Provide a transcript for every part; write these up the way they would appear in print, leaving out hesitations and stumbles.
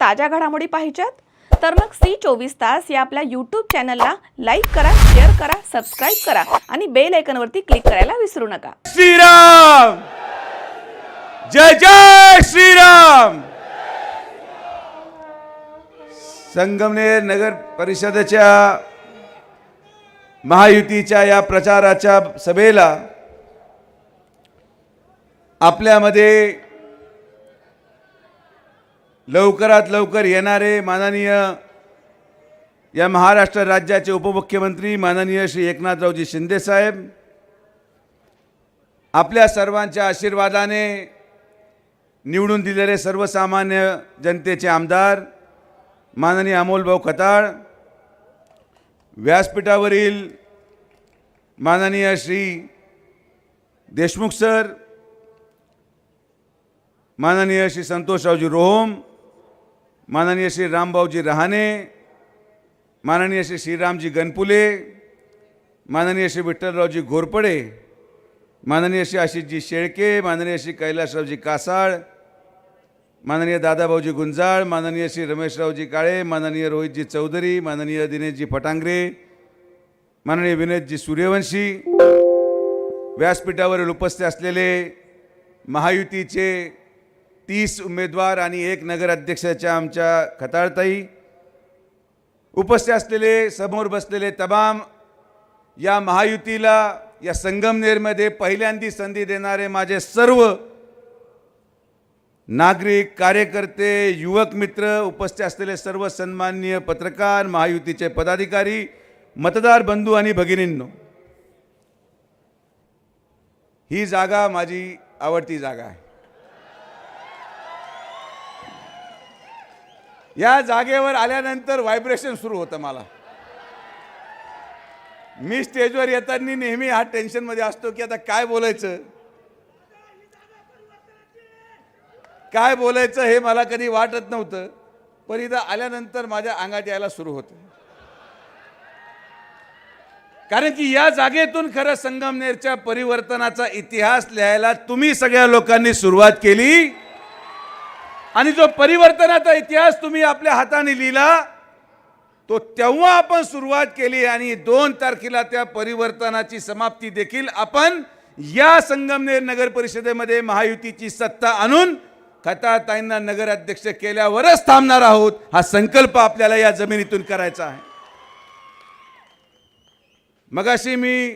ताज्या घडामोडी पाहिजेत तर मग C24 तास या आपल्या YouTube चॅनलला लाईक करा, शेअर करा, सबस्क्राइब करा आणि बेल आयकॉनवरती क्लिक करायला विसरू नका। श्रीराम जय जय श्रीराम। संगमनेर नगर परिषदेच्या महायुतीच्या या प्रचाराच्या सभेला आपल्यामध्ये लवकरात लवकर येणारे माननीय या महाराष्ट्र राज्याचे उपमुख्यमंत्री माननीय श्री एकनाथरावजी शिंदे साहेब, आपल्या सर्वांच्या आशीर्वादाने निवडून दिलेले सर्वसामान्य जनतेचे आमदार माननीय अमोलभाऊ खताळ, व्यासपीठावरील माननीय श्री देशमुख सर, माननीय श्री संतोषरावजी रोहम, माननीय श्री रामभाऊजी रहाणे, माननीय श्री श्रीरामजी गणपुले, माननीय श्री विठ्ठलरावजी घोरपडे, माननीय श्री आशिषजी शेळके, माननीय श्री कैलासरावजी कासाळ, माननीय दादाभाऊजी गुंजाळ, माननीय श्री रमेशरावजी काळे, माननीय रोहितजी चौधरी, माननीय दिनेशजी फटांगरे, माननीय विनोदजी सूर्यवंशी, व्यासपीठावर उपस्थित असलेले महायुतीचे 30 उमेदवार आणि 1 नगर अध्यक्षाच्या आमच्या खताळताई, उपस्थित असलेले समोर बसलेले तमाम या महायुतीला या संगमनेरमध्ये पहिल्यांदी संधी देणारे माझे सर्व नागरिक, कार्यकर्ते, युवक मित्र, उपस्थित असलेले सर्व सन्माननीय पत्रकार, महायुतीचे पदाधिकारी, मतदार बंधू आणि भगिनींनो, ही जागा माझी आवडती जागा आहे। या जागेवर आल्यानंतर व्हायब्रेशन सुरू होतं मला। मी स्टेजवर येताना नेहमी हा टेन्शनमध्ये असतो की आता काय बोलायचं, काय बोलायचं हे मला कधी वाटत नव्हतं, पण इथं आल्यानंतर माझ्या अंगात यायला सुरू होतं। कारण की या जागेतून खरं संगमनेरच्या परिवर्तनाचा इतिहास लिहायला तुम्ही सगळ्या लोकांनी सुरुवात केली आणि जो परिवर्तनाचा इतिहास तुम्ही आपल्या हाताने लिहिला तो तेव्हा आपण सुरुवात केली आणि 2 तारखेला त्या परिवर्तनाची समाप्ती देखील आपण या संगमनेर नगर परिषदेमध्ये महायुतीची सत्ता आणून खताळताईंना नगराध्यक्ष केल्यावरच थांबणार आहोत। हा संकल्प आपल्याला या जमिनीतून करायचा आहे। मगाशी मी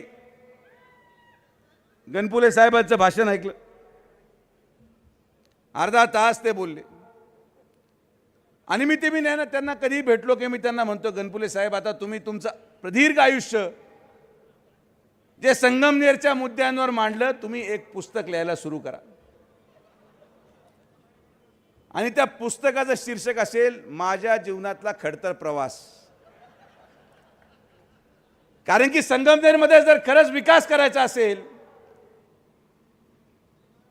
गणपुले साहेबांचं भाषण ऐकलं, अर्धा तास ते बोलले आणि मी त्यांना कधी भेटलो की मी त्यांना म्हणतो, गणपुले साहेब आता तुम्ही तुमचं प्रदीर्घ आयुष्य जे संगमनेरच्या मुद्द्यांवर मांडलं, तुम्ही एक पुस्तक लिहायला सुरू करा आणि त्या पुस्तकाचं शीर्षक असेल माझ्या जीवनातला खडतर प्रवास। कारण की संगमनेरमध्ये जर खरंच विकास करायचा असेल,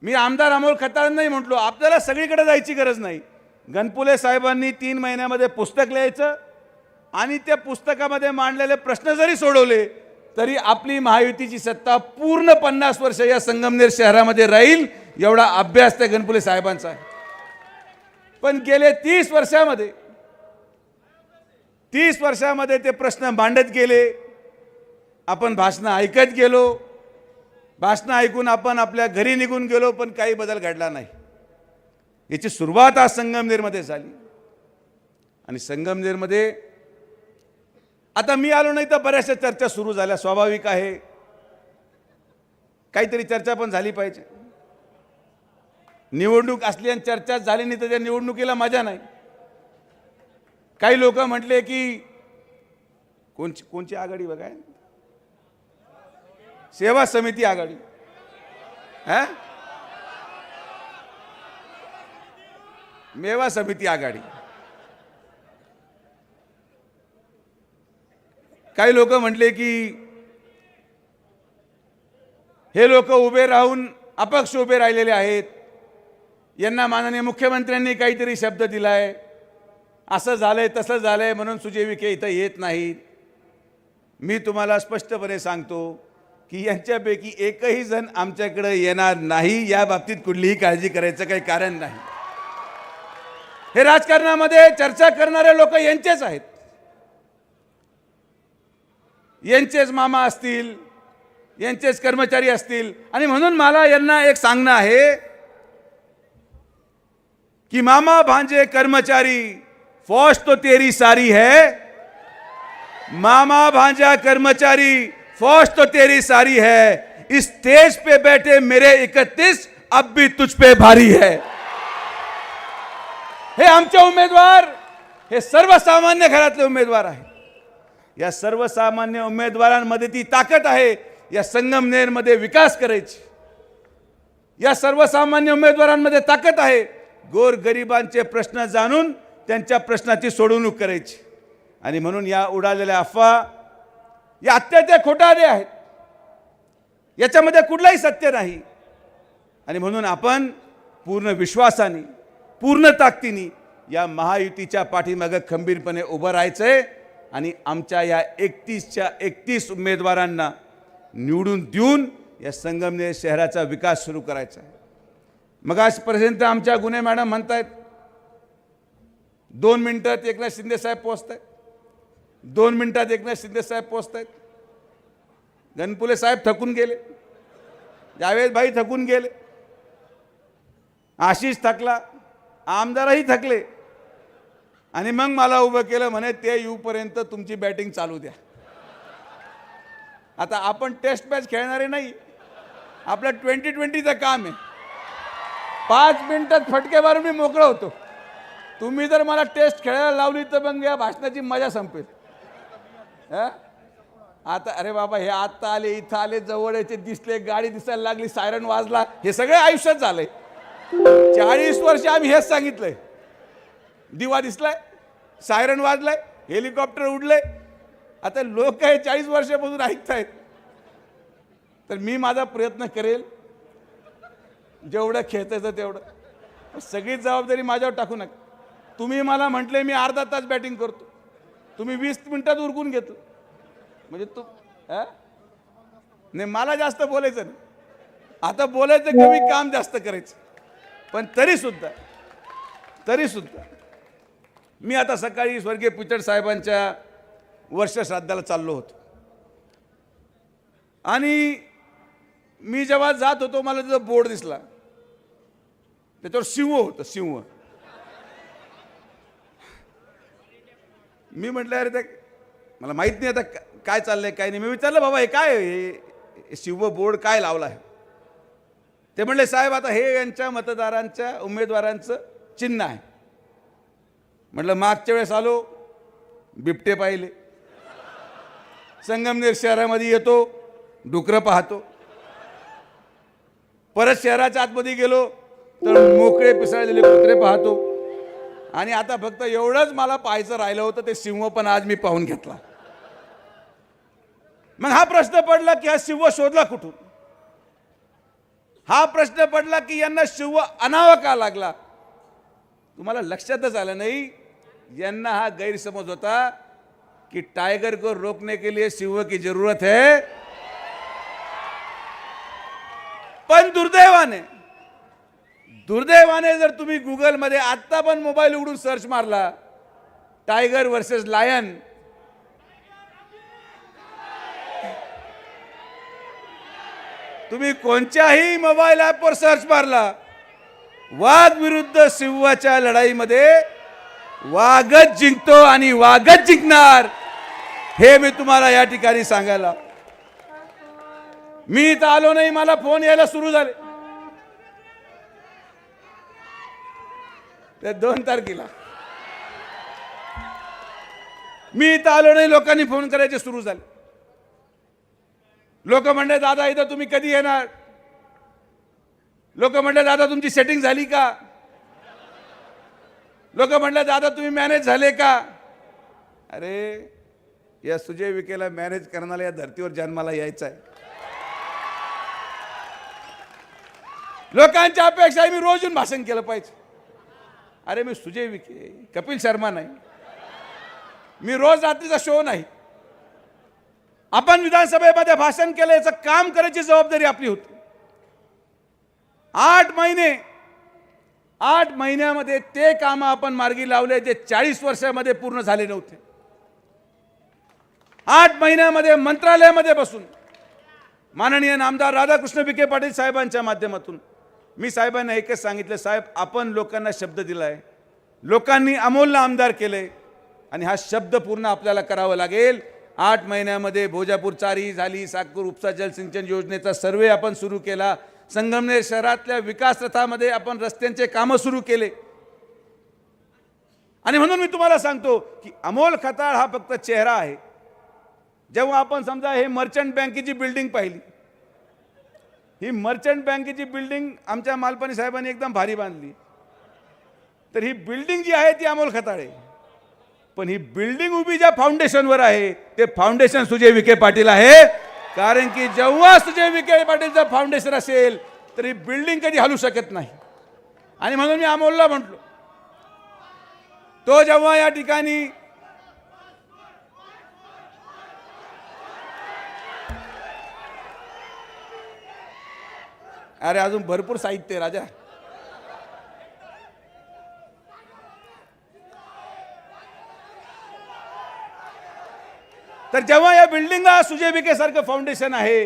मी आमदार अमोल खताळ नाही म्हटलो, आपल्याला सगळीकडे जायची गरज नाही। गणपुले साहेबांनी 3 महिन्यामध्ये पुस्तक लिहायचं आणि त्या पुस्तकामध्ये मांडलेले प्रश्न जरी सोडवले तरी आपली महायुतीची सत्ता पूर्ण 50 वर्ष या संगमनेर शहरामध्ये राहील, एवढा अभ्यास त्या गणपुले साहेबांचा आहे। पण गेले 30 वर्षामध्ये ते प्रश्न मांडत गेले, आपण भाषणं ऐकत गेलो, भाषणं ऐकून आपण आपल्या घरी निघून गेलो, पण काही बदल घडला नाही। याची सुरुवात आज संगमनेरमध्ये झाली आणि संगमनेरमध्ये आता मी आलो नाही तर बऱ्याचशा चर्चा सुरू झाल्या, स्वाभाविक आहे, काहीतरी चर्चा पण झाली पाहिजे। निवडणूक असली आणि चर्चा झाली नाही तर त्या निवडणुकीला मजा नाही। काही लोक म्हटले की कोणची आघाडी बघाय, सेवा समिती आघाडी, मेवा समिती आघाडी। काही लोक म्हटले की हे लोक उभे राहून अपक्ष उभे राहिलेले आहेत, यांना माननीय मुख्यमंत्र्यांनी काहीतरी शब्द दिलाय, असं झालंय तसं झालंय म्हणून सुजय विखे इथं येत नाहीत। मी तुम्हाला स्पष्टपणे सांगतो की यांच्यापैकी एकही जण आमच्याकडे येणार नाही, या बाबतीत कुठलीही काळजी करायचं काही कारण नाही। हे राजकारणामध्ये चर्चा करणारे लोक यांचेच आहेत, यांचेच मामा असतील, यांचेच कर्मचारी असतील. आणि म्हणून मला यांना एक सांगणं आहे कि मामा भांजे कर्मचारी फौज तो तेरी सारी है, मामा भांजा कर्मचारी फौज तो तेरी सारी है, इस स्टेज पे बैठे मेरे 31 अब भी तुझ पे भारी है. हे आमचे उमेदवार हे सर्वसामान्य घरातले उमेदवार आहेत. या सर्वसामान्य उमेदवारांमध्ये ती ताकद आहे या संगमनेरमध्ये विकास करायची. या सर्वसामान्य उमेदवारांमध्ये ताकद आहे गोरगरिबांचे प्रश्न जाणून त्यांच्या प्रश्नाची सोडवणूक करायची. आणि म्हणून या उडालेल्या अफवा या अत्याच्या खोटारडे आहेत, याच्यामध्ये कुठलाही सत्य नाही. आणि म्हणून आपण पूर्ण विश्वासाने, पूर्ण ताकदीने या महायुतीच्या पाठीमागे खंबीरपणे उभं राहायचंय आणि आमच्या या 31च्या 31 उमेदवारांना निवडून देऊन या संगमनेर शहराचा विकास सुरू करायचा आहे. मग आजपर्यंत आमच्या गुन्हे मॅडम म्हणतायत 2 मिनिटात एकनाथ शिंदे साहेब पोहोचतायत, 2 मिनिटात एकनाथ शिंदे साहेब पोहोचतायत. गणपुले साहेब थकून गेले, जावेद भाई थकून गेले, आशिष थकला, आमदारही थकले. आणि मग मला उभं केलं, म्हणे ते येऊपर्यंत तुमची बॅटिंग चालू द्या. आता आपण टेस्ट मॅच खेळणारे नाही, आपलं 2020चं काम आहे. 5 मिनिटात फटके मारून मी मोकळं होतो. तुम्ही जर मला टेस्ट खेळायला लावली तर मग या भाषणाची मजा संपेल. आता अरे बाबा हे आता आले, इथं आले, जवळ याचे दिसले, गाडी दिसायला लागली, सायरन वाजला, हे सगळे आयुष्यात झालंय. 40 वर्ष आम्ही हेच सांगितलंय. दिवा दिसलाय, सायरन वाजलाय, हेलिकॉप्टर उडलंय. आता लोक हे 40 वर्षापासून ऐकतायत. तर मी माझा प्रयत्न करेल जेवढं खेळतायचं तेवढं. सगळी जबाबदारी माझ्यावर टाकू नका. तुम्ही मला म्हटले मी अर्धा तास बॅटिंग करतो, तुम्ही 20 मिनिटात उरकून घेतलं. म्हणजे तू नाही, मला जास्त बोलायचं नाही. आता बोलायचं कमी, काम जास्त करायचं. पण तरी सुद्धा मी आता सकाळी स्वर्गीय पिचड साहेबांच्या वर्षश्राद्धाला चाललो होतो. आणि मी जेव्हा जात होतो मला तिथं बोर्ड दिसला, त्याच्यावर सिंह होतं, सिंह. मी म्हटलं अरे ते मला माहीत नाही आता काय चाललंय काय नाही. मी विचारलं बाबा हे काय, हे शिव बोर्ड काय लावला आहे? ते म्हणले साहेब आता हे यांच्या मतदारांच्या उमेदवारांचं चिन्ह आहे. म्हटलं मागच्या वेळेस आलो, बिबटे पाहिले, संगमनेर शहरामध्ये येतो, डुकरं पाहतो, परत शहराच्या आतमध्ये गेलो तर मोकळे पिसाळलेले कुत्रे पाहतो. आणि आता फक्त एवढंच मला पाहायचं राहिलं होतं, ते सिंह पण आज मी पाहून घेतला. मग हा प्रश्न पडला की हा सिंह शोधला कुठून? हा प्रश्न पडला की यांना शिव अनावा का लागला? तुम्हाला लक्षातच आलं नाही, यांना हा गैरसमज होता कि टाइगर को रोकने के लिए सिंह की जरूरत है. पण दुर्दैवाने जर तुम्ही गूगल मध्ये आता पण मोबाईल उघडून सर्च मारला टाइगर वर्सेस लायन, तुम्ही कोणत्याही मोबाईल ॲपवर सर्च मारला, वाघ विरुद्ध सिंहाच्या लढाईमध्ये वाघच जिंकतो आणि वाघच जिंकणार, हे मी तुम्हाला या ठिकाणी सांगायला. मी इथं आलो नाही, मला फोन यायला सुरू झाले. ते 2 तारखेला मी इथं आलो नाही, लोकांनी फोन करायचे सुरू झाले. लोक म्हणले दादा इथं तुम्ही कधी येणार? लोक म्हणले दादा तुमची सेटिंग झाली का? लोक म्हणले दादा तुम्ही मॅनेज झाले का? अरे या सुजय विखेला मॅनेज करण्याला या धर्तीवर जन्माला यायचं आहे. लोकांच्या अपेक्षा आहे मी रोज येऊन भाषण केलं पाहिजे. अरे मी सुजय विखे, कपिल शर्मा नाही, मी रोज रात्रीचा शो नाही. आपण विधानसभेमध्ये भाषण केलं, याचं काम करायची जबाबदारी आपली होती. 8 महिने 8 महिन्यामध्ये ते कामं आपण मार्गी लावले जे 40 वर्षामध्ये पूर्ण झाले नव्हते. 8 महिन्यामध्ये मंत्रालयामध्ये बसून माननीय नामदार राधाकृष्ण विखे पाटील साहेबांच्या माध्यमातून मी साहेबांना एकच सांगितलं, साहेब आपण लोकांना शब्द दिलाय, लोकांनी अमोलला आमदार केले आणि हा शब्द पूर्ण आपल्याला करावा लागेल. 8 महिन्यामध्ये भोजापूर चारी झाली, साकूर उपसा जलसिंचन योजनेचा सर्वे आपण सुरू केला, संगमनेर शहरातल्या विकास रथामध्ये आपण रस्त्यांचे कामं सुरू केले. आणि म्हणून मी तुम्हाला सांगतो की अमोल खताळ हा फक्त चेहरा आहे. जेव्हा आपण समजा हे मर्चंट बँकेची बिल्डिंग पाहिली, ही मर्चंट बँकेची बिल्डिंग आमच्या मालपानी साहेबांनी एकदम भारी बांधली, तर ही बिल्डिंग जी आहे ती अमोल खताळ आहे. पण ही बिल्डिंग उभी ज्या फाउंडेशनवर आहे ते फाउंडेशन सुजय विखे पाटील आहे. कारण की जेव्हा सुजय विखे पाटीलचं फाउंडेशन असेल तर ही बिल्डिंग कधी हलू शकत नाही. आणि म्हणून मी अमोलला म्हटलो, तो जेव्हा या ठिकाणी अरे अजून भरपूर साहित्य राजा, तर जेव्हा या बिल्डिंगला सुजय विखे सारखं फाउंडेशन आहे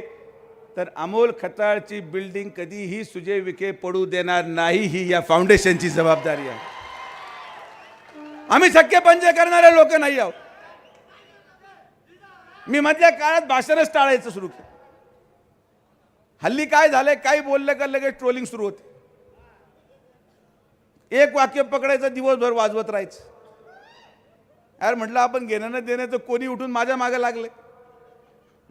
तर अमोल खताळची बिल्डिंग कधीही सुजय विखे पडू देणार नाही. ही या फाउंडेशनची जबाबदारी आहे. आम्ही छक्के पंजे करणारे लोक नाही आहोत. मी मधल्या काळात भाषणच टाळायचं सुरू केलं. हल्ली काय झालंय, काही बोललं का लगेच ट्रोलिंग सुरू होते. एक वाक्य पकडायचं, दिवसभर वाजवत राहायचं. यार म्हटलं आपण घेणं न देणं, तर कोणी उठून माझ्या मागे लागले.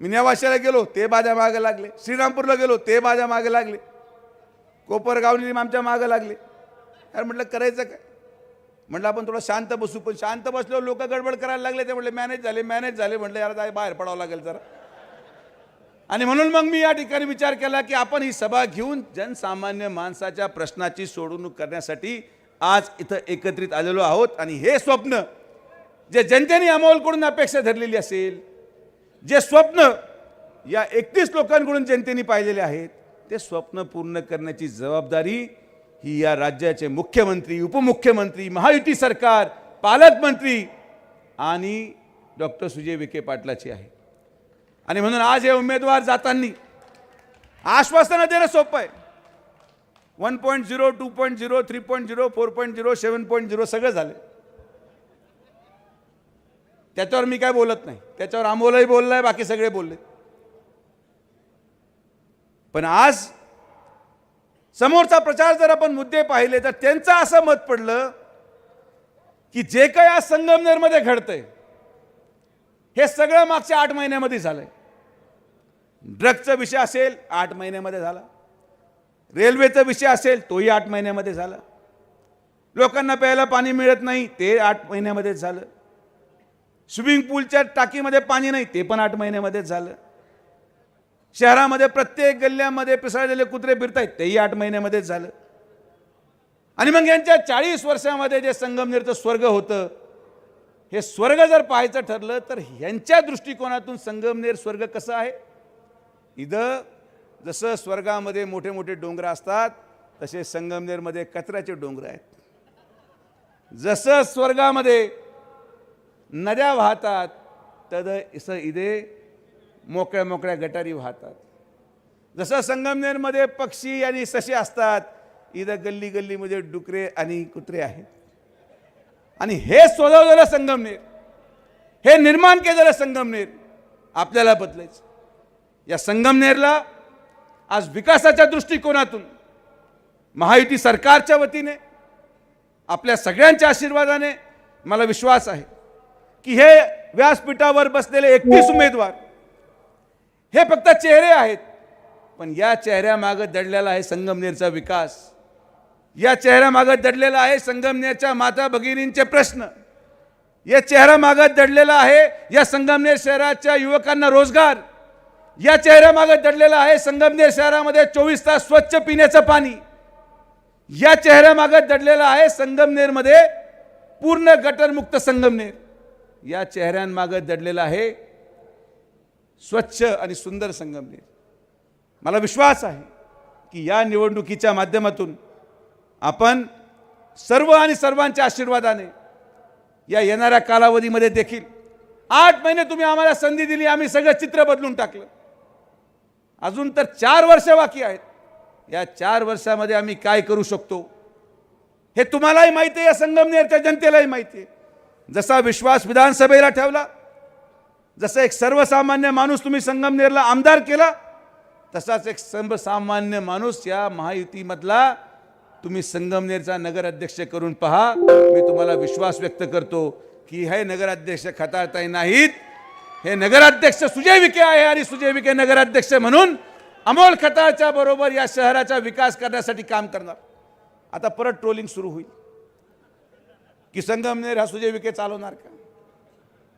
मी नेवाशाला गेलो ते माझ्या मागे लागले, श्रीरामपूरला गेलो ते माझ्या मागे लागले, कोपरगावनी आमच्या मागे लागले. यार म्हटलं करायचं काय. म्हटलं आपण थोडं शांत बसू. पण शांत बसल्यावर लोक गडबड करायला लागले. ते म्हटलं मॅनेज झाले. म्हटलं यार जाय बाहेर पडावं लागेल जरा. आणि म्हणून मग मी या ठिकाणी विचार केला की आपण ही सभा घेऊन जनसामान्य माणसाच्या प्रश्नाची सोडवणूक करण्यासाठी आज इथं एकत्रित आलेलो आहोत. आणि हे स्वप्न जे जनतेने अमोलकडून अपेक्षा धरलेली असेल, जे स्वप्न या 31 लोकांकडून जनतेने पाहिलेले आहेत, ते स्वप्न पूर्ण करण्याची जबाबदारी ही या राज्याचे मुख्यमंत्री, उपमुख्यमंत्री, महायुती सरकार, पालकमंत्री आणि डॉक्टर सुजय विखे पाटलाची आहे. आणि म्हणून आज हे उमेदवार जाताना आश्वासनं देणं सोपं आहे. 1.0, 2.0, 3.0, 4.0, 7.0 सगळं झालं. त्याच्यावर मी काय बोलत नाही. त्याच्यावर अमोलही बोललाय, बाकी सगळे बोलले. पण आज समोरचा प्रचार जर आपण मुद्दे पाहिले तर त्यांचं असं मत पडलं की जे काही आज संगमनेरमध्ये घडतंय हे सगळं मागच्या 8 महिन्यामध्ये झालंय. ड्रग्जचा विषय असेल 8 महिन्यामध्ये झाला, रेल्वेचा विषय असेल तोही 8 महिन्यामध्ये झाला, लोकांना प्यायला पाणी मिळत नाही ते 8 महिन्यामध्येच झालं, स्विमिंग पूलच्या टाकीमध्ये पाणी नाही ते पण 8 महिन्यामध्येच झालं, शहरामध्ये प्रत्येक गल्ल्यामध्ये पिसाळलेले कुत्रे फिरतायत तेही 8 महिन्यामध्येच झालं. आणि मग यांच्या 40 वर्षामध्ये जे संगमनेरचं स्वर्ग होतं, हे स्वर्ग जर पाहायचं ठरलं तर यांच्या दृष्टिकोनातून संगमनेर स्वर्ग कसं आहे. इथं जसं स्वर्गामध्ये मोठे मोठे डोंगर असतात तसे संगमनेरमध्ये कचऱ्याचे डोंगर आहेत. जसं स्वर्गामध्ये नद्या वाहतात तसं इथे मोकळ्या मोकळ्या गटारी वाहतात. जसं संगमनेरमध्ये पक्षी आणि ससे असतात, इथं गल्ली गल्लीमध्ये डुकरे आणि कुत्रे आहेत. आणि हे शोधवलेलं संगमनेर, हे निर्माण केलेलं संगमनेर आपल्याला बदलायचं. या संगमनेरला आज विकासाच्या दृष्टिकोनातून महायुती सरकारच्या वतीने आपल्या सगळ्यांच्या आशीर्वादाने मला विश्वास आहे की हे व्यासपीठावर बसलेले 31 उमेदवार हे फक्त चेहरे आहेत, पण या चेहऱ्यामागे दडलेला आहे संगमनेरचा विकास. या चेहऱ्यामागे दडलेला आहे संगमनेरच्या माता भगिनींचे प्रश्न. या चेहऱ्यामागे दडलेला आहे या संगमनेर शहराच्या युवकांना रोजगार. या चेहऱ्यामागे दडलेला आहे संगमनेर शहरामध्ये 24 तास स्वच्छ पिण्याचं पाणी. या चेहऱ्यामागे दडलेला आहे संगमनेरमध्ये पूर्ण गटरमुक्त संगमनेर. या चेहऱ्यांमागे दडलेला आहे स्वच्छ आणि सुंदर संगमनेर. मला विश्वास आहे की या निवडणुकीच्या माध्यमातून आपण सर्व आणि सर्वांच्या आशीर्वादाने या येणाऱ्या कालावधीमध्ये देखील 8 महिने तुम्ही आम्हाला संधी दिली, आम्ही सगळं चित्र बदलून टाकलं. अजून तर 4 वर्ष बाकी आहेत. या 4 वर्षामध्ये आम्ही काय करू शकतो हे तुम्हालाही माहिती आहे, या संगमनेरच्या जनतेलाही माहिती आहे. जसा विश्वास विधानसभेला ठेवला, जसा एक सर्वसामान्य माणूस तुम्ही संगमनेरला आमदार केला, तसाच एक सर्वसामान्य माणूस या महायुतीमधला तुम्ही संगमनेरचा नगराध्यक्ष करून पहा. मी तुम्हाला विश्वास व्यक्त करतो की हे नगराध्यक्ष खताळताई नाहीत, हे नगराध्यक्ष सुजय विखे आहे आणि सुजय विखे नगराध्यक्ष म्हणून अमोल खताळच्या बरोबर या शहराचा विकास करण्यासाठी काम करणार. आता परत ट्रोलिंग सुरू होईल की संगमनेर हा सुजय विखे चालवणार का,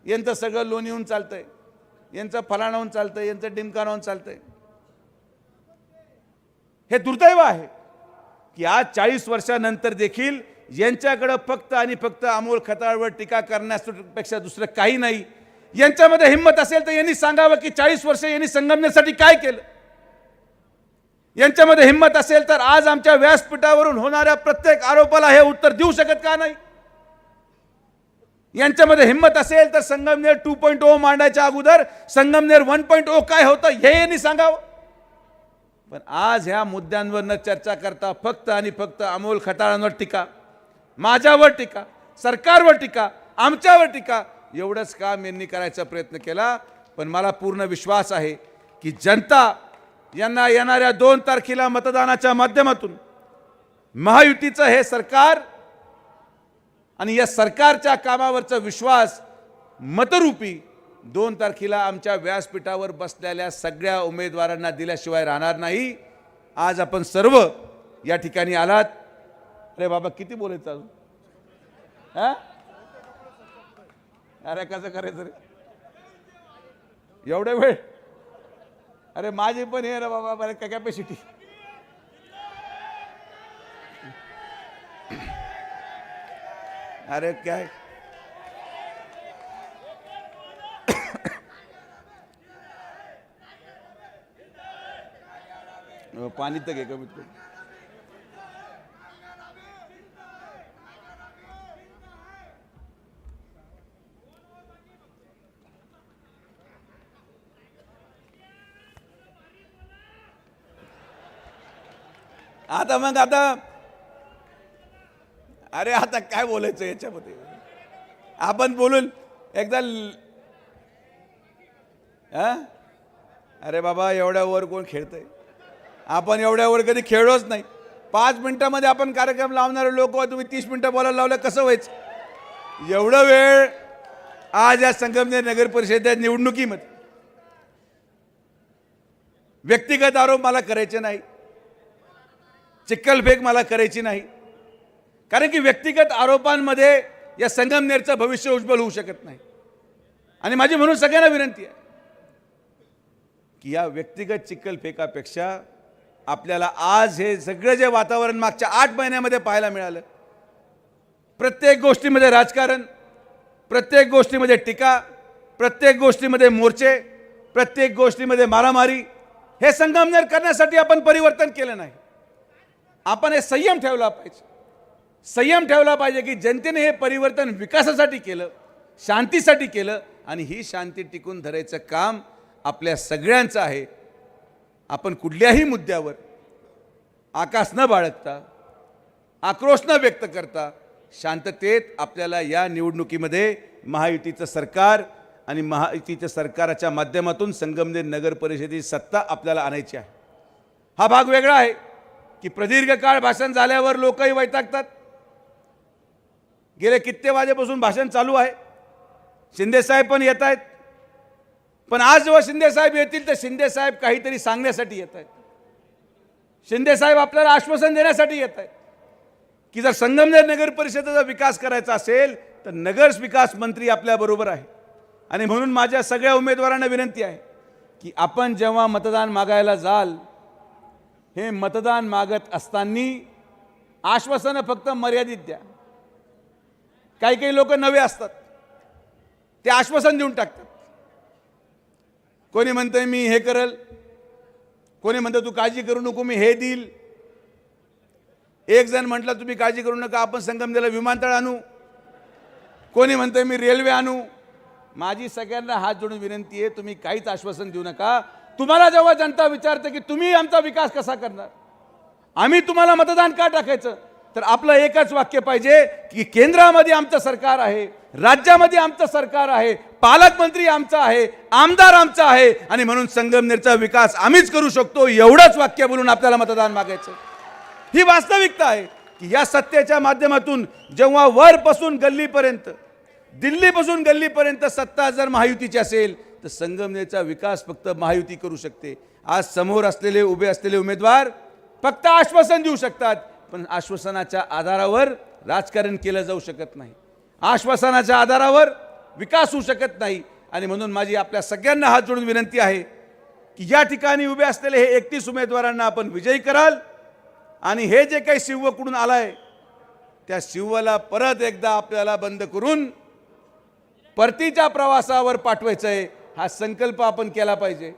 यांचं सगळं लोणीहून चालतंय, यांचं फलाणाहून चालतंय, यांचं डिमकानाहून चालतंय. हे दुर्दैव आहे की आज 40 वर्षानंतर देखील यांच्याकडे फक्त आणि फक्त अमोल खताळवर टीका करण्यापेक्षा दुसरं काही नाही. यांच्यामध्ये हिंमत असेल तर यांनी सांगावं की 40 वर्ष यांनी संगमनेरसाठी काय केलं. यांच्यामध्ये हिंमत असेल तर आज आमच्या व्यासपीठावरून होणाऱ्या प्रत्येक आरोपाला हे उत्तर देऊ शकत का नाही. यांच्यामध्ये हिंमत असेल तर संगमनेर 2.0 मांडायच्या अगोदर संगमनेर 1.0 काय होतं हे यांनी सांगावं. पण आज ह्या मुद्द्यांवर न चर्चा करता फक्त आणि फक्त अमोल खताळांवर टीका, माझ्यावर टीका, सरकारवर टीका, आमच्यावर टीका, एवढंच काम यांनी करायचा प्रयत्न केला. पण मला पूर्ण विश्वास आहे की जनता यांना येणाऱ्या 2 तारखेला मतदानाच्या माध्यमातून महायुतीचं हे सरकार आणि या सरकारच्या कामावरचा विश्वास मतरूपी 2 तारखेला आमच्या व्यासपीठावर बसलेल्या सगळ्या उमेदवारांना दिल्याशिवाय राहणार नाही. आज आपण सर्व या ठिकाणी आलात. अरे बाबा किती बोलायचं अजून, हा? अरे कसं करायचं रे एवढे वेळ. अरे माझी पण हे रे बाबा, बरं काय कॅपॅसिटी. अरे काय पाणी तर घे कमीत कमी. आता मग आता अरे आता काय बोलायचं याच्यामध्ये. आपण बोलून एकदा अरे बाबा एवढ्या वर कोण खेळतंय. आपण एवढ्या वर कधी खेळलोच नाही. 5 मिनिटामध्ये आपण कार्यक्रम लावणारे लोक तुम्ही 30 मिनिटं बोलायला लावलं कसं व्हायचं. एवढं वेळ आज या संगमनेर नगर परिषदेच्या निवडणुकीमध्ये व्यक्तिगत आरोप मला करायचे नाही, चिक्कलफेक मला करायची नाही. कारण की व्यक्तिगत आरोपांमध्ये या संगमनेरचं भविष्य उज्ज्वल होऊ शकत नाही. आणि माझी म्हणून सगळ्यांना विनंती आहे की या व्यक्तिगत चिक्कलफेकापेक्षा आपल्याला आज हे सगळं जे वातावरण मागच्या 8 महिन्यामध्ये पाहायला मिळालं, प्रत्येक गोष्टीमध्ये राजकारण, प्रत्येक गोष्टीमध्ये टीका, प्रत्येक गोष्टीमध्ये मोर्चे, प्रत्येक गोष्टीमध्ये मारामारी, हे संगमनेर करण्यासाठी आपण परिवर्तन केलं नाही. आपण हे संयम ठेवला पाहिजे. संयम ठेवला पाहिजे की जनतेने हे परिवर्तन विकासासाठी केलं, शांतीसाठी केलं आणि ही शांती टिकून धरायचं काम आपल्या सगळ्यांचं आहे. आपण कुठल्याही मुद्द्यावर आकाश न बाळगता, आक्रोश न व्यक्त करता शांततेत आपल्याला या निवडणुकीमध्ये महायुतीचं सरकार आणि महायुतीच्या सरकाराच्या माध्यमातून संगमनेर नगर परिषदेची सत्ता आपल्याला आणायची आहे. हा भाग वेगळा आहे की प्रदीर्घ काळ भाषण झाल्यावर लोकही वैतागतात. गेले कित्येक वाजेपासून भाषण चालू आहे. शिंदेसाहेब पण येत आहेत. पण आज जेव्हा शिंदेसाहेब येतील तर शिंदेसाहेब काहीतरी सांगण्यासाठी येत आहेत. शिंदेसाहेब आपल्याला आश्वासन देण्यासाठी येत आहेत की जर संगमनेर नगर परिषदेचा विकास करायचा असेल तर नगर विकास मंत्री आपल्याबरोबर आहे. आणि म्हणून माझ्या सगळ्या उमेदवारांना विनंती आहे की आपण जेव्हा मतदान मागायला जाल, हे मतदान मागत असताना आश्वासनं फक्त मर्यादित द्या. काही काही लोक नवे असतात, ते आश्वासन देऊन टाकतात. कोणी म्हणतंय मी हे करेल, कोणी म्हणतं तू काळजी करू नको मी हे देईल. एक जण म्हटलं तुम्ही काळजी करू नका, आपण संगमनेरला विमानतळ आणू, कोणी म्हणतंय मी रेल्वे आणू. माझी सगळ्यांना हात जोडून विनंती आहे, तुम्ही काहीच आश्वासन देऊ नका. तुम्हाला जेव्हा जनता विचारते की तुम्ही आमचा विकास कसा करणार, आम्ही तुम्हाला मतदान का टाकायचं, तर आपलं एकच वाक्य पाहिजे की केंद्रामध्ये आमचं सरकार आहे, राज्यामध्ये आमचं सरकार आहे, पालकमंत्री आमचा आहे, आमदार आमचा आहे आणि म्हणून संगमनेरचा विकास आम्हीच करू शकतो. एवढंच वाक्य बोलून आपल्याला मतदान मागायचं. ही वास्तविकता आहे की या सत्तेच्या माध्यमातून जेव्हा वरपासून गल्लीपर्यंत, दिल्लीपासून गल्लीपर्यंत सत्ता जर महायुतीची असेल तर संगमनेरचा विकास फक्त महायुती करू शकते. आज समोर असलेले उभे असलेले उमेदवार फक्त आश्वासन देऊ शकतात, पण आश्वासनाच्या आधारावर राजकारण केलं जाऊ शकत नाही, आश्वासनाच्या आधारावर विकास होऊ शकत नाही. आणि म्हणून माझी आपल्या सगळ्यांना हात जोडून विनंती आहे की या ठिकाणी उभे असलेले हे 31 उमेदवारांना आपण विजयी कराल आणि हे जे काही शिवकडून आलाय त्या शिवला परत एकदा आपल्याला बंद करून परतीच्या प्रवासावर पाठवायचं आहे. हा संकल्प आपण केला पाहिजे.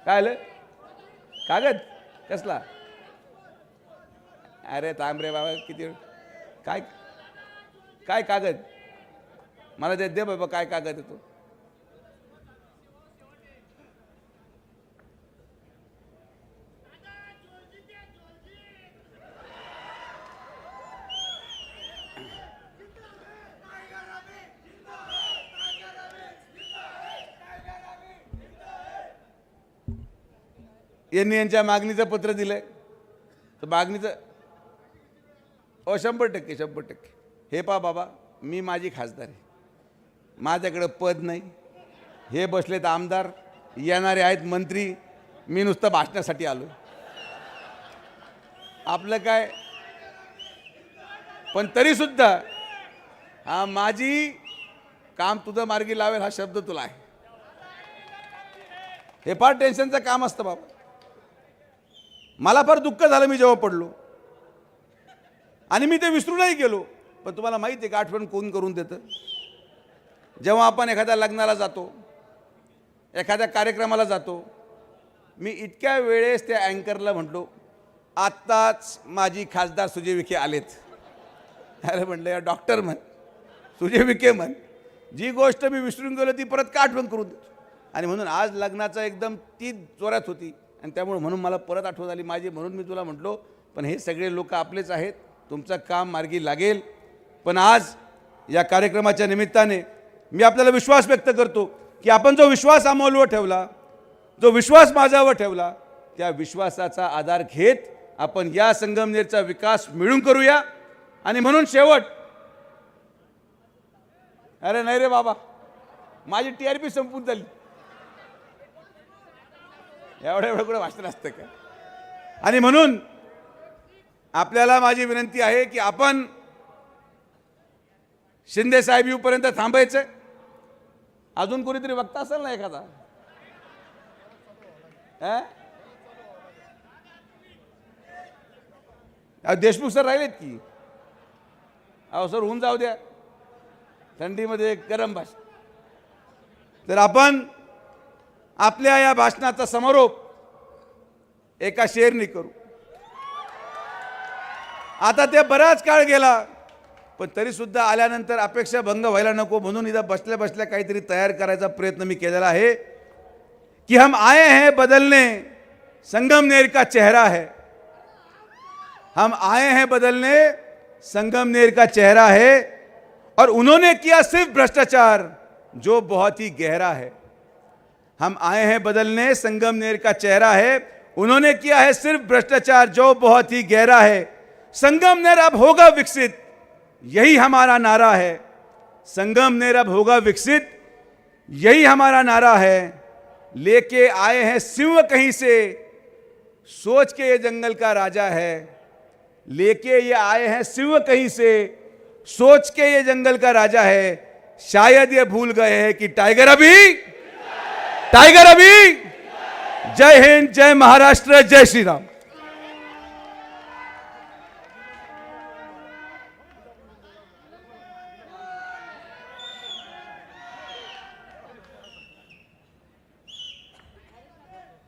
काय आलं कागद कसला, अरे थांब रे बाबा, किती काय काय कागद मला दे बाबा, काय कागद येतो. यांनी यांच्या मागणीचं पत्र दिलंय, तर मागणीचं 100% 100%. हे पहा बाबा, मी माझी खासदारी, माझ्याकडं पद नाही, हे बसलेत आमदार, येणारे आहेत मंत्री, मी नुसतं भाषणासाठी आलो. आपलं काय, पण तरीसुद्धा हा माझी काम तुझं मार्गी लावेल हा शब्द तुला आहे. हे फार टेन्शनचं काम असतं बाबा. मला फार दुःख झालं मी जेव्हा पडलो आणि मी ते विसरूनही गेलो. पण तुम्हाला माहिती आहे का आठवण कोण करून देतं? जेव्हा आपण एखाद्या लग्नाला जातो, एखाद्या कार्यक्रमाला जातो, मी इतक्या वेळेस त्या अँकरला म्हटलो आत्ताच माझी खासदार सुजय विखे आलेत. अरे म्हटलं या डॉक्टर म्हण, सुजय विखे म्हण, जी गोष्ट मी विसरून गेलो ती परत का आठवण करून देतो. आणि म्हणून आज लग्नाचा एकदम ती जोरात होती आणि त्यामुळे म्हणून मला परत आठवण आली माझी. म्हणून मी तुला म्हटलो पण हे सगळे लोक आपलेच आहेत, तुमचं काम मार्गी लागेल. पण आज या कार्यक्रमाच्या निमित्ताने मी आपल्याला विश्वास व्यक्त करतो की आपण जो विश्वास आम्हावर ठेवला, जो विश्वास माझ्यावर ठेवला, त्या विश्वासाचा आधार घेत आपण या संगमनेरचा विकास मिळून करूया. आणि म्हणून शेवट, अरे नाही रे बाबा, माझी TRP संपून झाली. एवढं कुठं भाषण असतं का? आणि म्हणून आपल्याला माझी विनंती आहे की आपण शिंदे साहेब येऊपर्यंत थांबायचं. अजून कोणीतरी वक्ता असेल ना एखादा? देशमुख सर राहिलेत की? अहो सर होऊन जाऊ द्या, थंडीमध्ये गरम भाषण. तर आपण आपल्या या भाषणाचा समारोप एका शेरनी करू. आता ते बराच काळ गेला पण तरी सुद्धा आल्यानंतर अपेक्षा भंग व्हायला नको म्हणून इथं बसल्या बसल्या काहीतरी तयार करायचा प्रयत्न मी केलेला आहे कि हम आए हैं बदलने, संगमनेर का चेहरा है. हम आए हैं बदलने, संगमनेर का चेहरा है. और उन्होंने किया सिर्फ भ्रष्टाचार जो बहुत ही गहरा है. हम आए हैं बदलने, संगमनेर का चेहरा है. उन्होंने किया है सिर्फ भ्रष्टाचार जो बहुत ही गहरा है. संगमनेर अब होगा विकसित, यही हमारा नारा है. संगमनेर अब होगा विकसित, यही हमारा नारा है. लेके आए हैं सिंह कहीं से, सोच के ये जंगल का राजा है. लेके ये आए हैं सिंह कहीं से, सोच के ये जंगल का राजा है. शायद ये भूल गए हैं कि टाइगर अभी, टाइगर अभी. जय हिंद, जय महाराष्ट्र, जय श्री राम.